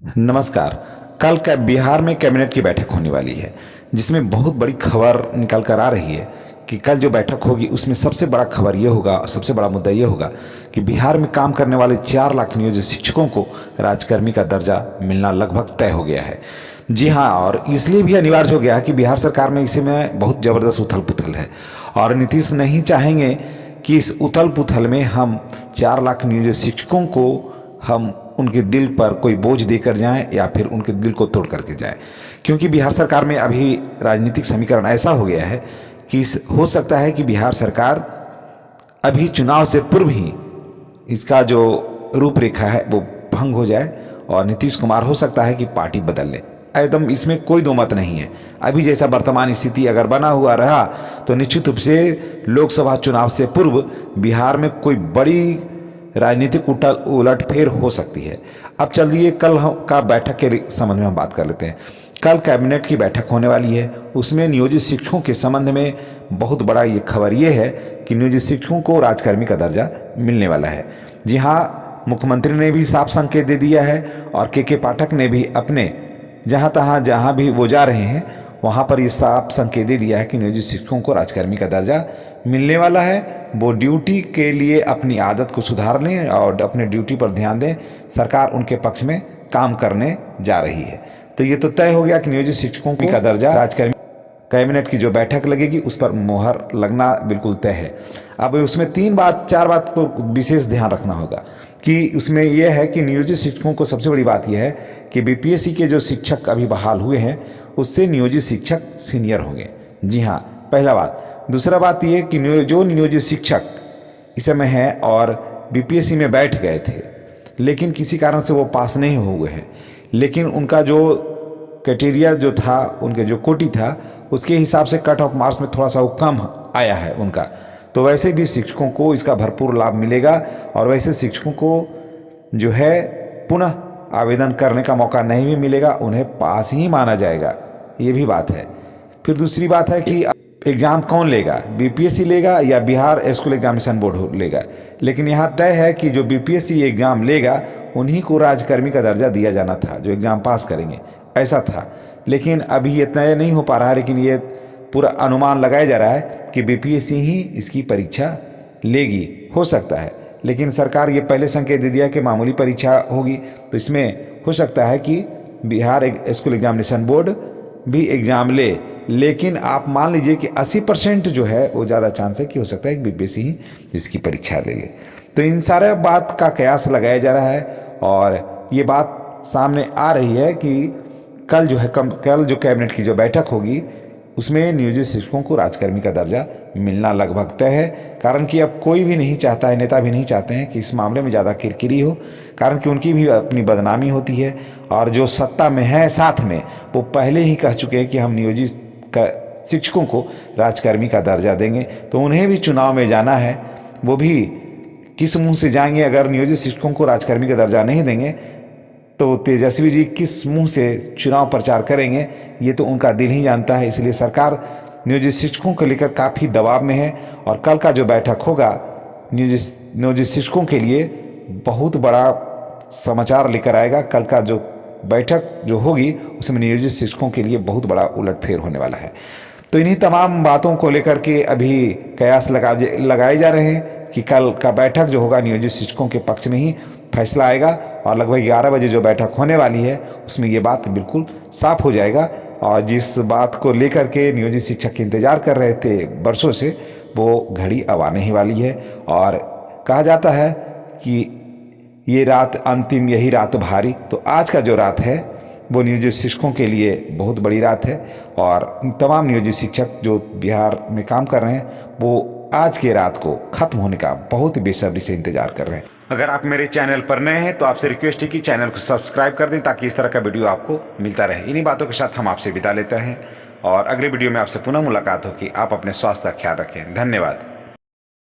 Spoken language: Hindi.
नमस्कार। कल का बिहार में कैबिनेट की बैठक होने वाली है, जिसमें बहुत बड़ी खबर निकल कर आ रही है कि कल जो बैठक होगी उसमें सबसे बड़ा खबर ये होगा, सबसे बड़ा मुद्दा ये होगा कि बिहार में काम करने वाले 4 लाख नियोजित शिक्षकों को राजकर्मी का दर्जा मिलना लगभग तय हो गया है। जी हाँ, और इसलिए भी अनिवार्य हो गया है कि बिहार सरकार में इसी में बहुत ज़बरदस्त उथल पुथल है और नीतीश नहीं चाहेंगे कि इस उथल पुथल में हम 4 लाख नियोजित शिक्षकों को हम उनके दिल पर कोई बोझ देकर जाएं या फिर उनके दिल को तोड़ करके जाएं, क्योंकि बिहार सरकार में अभी राजनीतिक समीकरण ऐसा हो गया है कि हो सकता है कि बिहार सरकार अभी चुनाव से पूर्व ही इसका जो रूपरेखा है वो भंग हो जाए और नीतीश कुमार हो सकता है कि पार्टी बदल ले। एकदम इसमें कोई दो मत नहीं है। अभी जैसा वर्तमान स्थिति अगर बना हुआ रहा तो निश्चित रूप से लोकसभा चुनाव से पूर्व बिहार में कोई बड़ी राजनीतिक उलटफेर हो सकती है। अब चलिए कल का बैठक के संबंध में हम बात कर लेते हैं। कल कैबिनेट की बैठक होने वाली है, उसमें नियोजित शिक्षकों के संबंध में बहुत बड़ा ये खबर ये है कि नियोजित शिक्षकों को राजकर्मी का दर्जा मिलने वाला है। जी हाँ, मुख्यमंत्री ने भी साफ संकेत दे दिया है और के पाठक ने भी अपने जहाँ भी वो जा रहे हैं वहाँ पर ये साफ संकेत दे दिया है कि नियोजित शिक्षकों को राजकर्मी का दर्जा मिलने वाला है। वो ड्यूटी के लिए अपनी आदत को सुधार लें और अपने ड्यूटी पर ध्यान दें। सरकार उनके पक्ष में काम करने जा रही है। तो ये तो तय हो गया कि नियोजित शिक्षकों का दर्जा राजकर्मी। कैबिनेट की जो बैठक लगेगी उस पर मोहर लगना बिल्कुल तय है। अब उसमें 4 बात को विशेष ध्यान रखना होगा कि उसमें यह है कि नियोजित शिक्षकों को सबसे बड़ी बात यह है कि बीपीएससी के जो शिक्षक अभी बहाल हुए हैं उससे नियोजित शिक्षक सीनियर होंगे। जी हाँ, पहला बात। दूसरा बात यह कि जो नियोजित शिक्षक इस समय हैं और बीपीएससी में बैठ गए थे लेकिन किसी कारण से वो पास नहीं हुए हैं, लेकिन उनका जो क्राइटेरिया जो था, उनके जो कोटि था उसके हिसाब से कट ऑफ मार्क्स में थोड़ा सा वो कम आया है उनका, तो वैसे भी शिक्षकों को इसका भरपूर लाभ मिलेगा और वैसे शिक्षकों को जो है पुनः आवेदन करने का मौका नहीं भी मिलेगा, उन्हें पास ही माना जाएगा। ये भी बात है। फिर दूसरी बात है कि एग्ज़ाम कौन लेगा, बीपीएससी लेगा या बिहार स्कूल एग्जामिनेशन बोर्ड लेगा। लेकिन यहाँ तय है कि जो बीपीएससी एग्ज़ाम लेगा उन्हीं को राजकर्मी का दर्जा दिया जाना था, जो एग्ज़ाम पास करेंगे, ऐसा था। लेकिन अभी ये तय नहीं हो पा रहा है, लेकिन ये पूरा अनुमान लगाया जा रहा है कि बीपीएससी ही इसकी परीक्षा लेगी, हो सकता है। लेकिन सरकार ये पहले संकेत दे दिया कि मामूली परीक्षा होगी, तो इसमें हो सकता है कि बिहार स्कूल एग्जामिनेशन बोर्ड भी एग्ज़ाम ले। लेकिन आप मान लीजिए कि 80% जो है वो ज़्यादा चांस है कि हो सकता है कि बीपीएससी ही इसकी परीक्षा ले ले। तो इन सारे बात का कयास लगाया जा रहा है और ये बात सामने आ रही है कि कल जो कैबिनेट की जो बैठक होगी उसमें नियोजित शिक्षकों को राजकर्मी का दर्जा मिलना लगभग तय है। कारण कि अब कोई भी नहीं चाहता है, नेता भी नहीं चाहते हैं कि इस मामले में ज़्यादा किरकिरी हो, कारण कि उनकी भी अपनी बदनामी होती है और जो सत्ता में है साथ में वो पहले ही कह चुके हैं कि हम नियोजित शिक्षकों को राजकर्मी का दर्जा देंगे। तो उन्हें भी चुनाव में जाना है, वो भी किस मुंह से जाएंगे। अगर नियोजित शिक्षकों को राजकर्मी का दर्जा नहीं देंगे तो तेजस्वी जी किस मुंह से चुनाव प्रचार करेंगे, ये तो उनका दिल ही जानता है। इसलिए सरकार नियोजित शिक्षकों को लेकर काफ़ी दबाव में है और कल का जो बैठक होगा नियोजित शिक्षकों के लिए बहुत बड़ा समाचार लेकर आएगा। कल का जो बैठक जो होगी उसमें नियोजित शिक्षकों के लिए बहुत बड़ा उलटफेर होने वाला है। तो इन्हीं तमाम बातों को लेकर के अभी कयास लगाए जा रहे हैं कि कल का बैठक जो होगा नियोजित शिक्षकों के पक्ष में ही फैसला आएगा और लगभग 11 बजे जो बैठक होने वाली है उसमें ये बात बिल्कुल साफ हो जाएगा। और जिस बात को लेकर के नियोजित शिक्षक इंतजार कर रहे थे वर्षों से, वो घड़ी अब आने ही वाली है। और कहा जाता है कि ये रात अंतिम, यही रात भारी। तो आज का जो रात है वो नियोजित शिक्षकों के लिए बहुत बड़ी रात है और तमाम नियोजित शिक्षक जो बिहार में काम कर रहे हैं वो आज के रात को खत्म होने का बहुत बेसब्री से इंतजार कर रहे हैं। अगर आप मेरे चैनल पर नए हैं तो आपसे रिक्वेस्ट है कि चैनल को सब्सक्राइब कर दें ताकि इस तरह का वीडियो आपको मिलता रहे। इन्हीं बातों के साथ हम आपसे विदा लेते हैं और अगले वीडियो में आपसे पुनः मुलाकात होगी। आप अपने स्वास्थ्य का ख्याल रखें। धन्यवाद।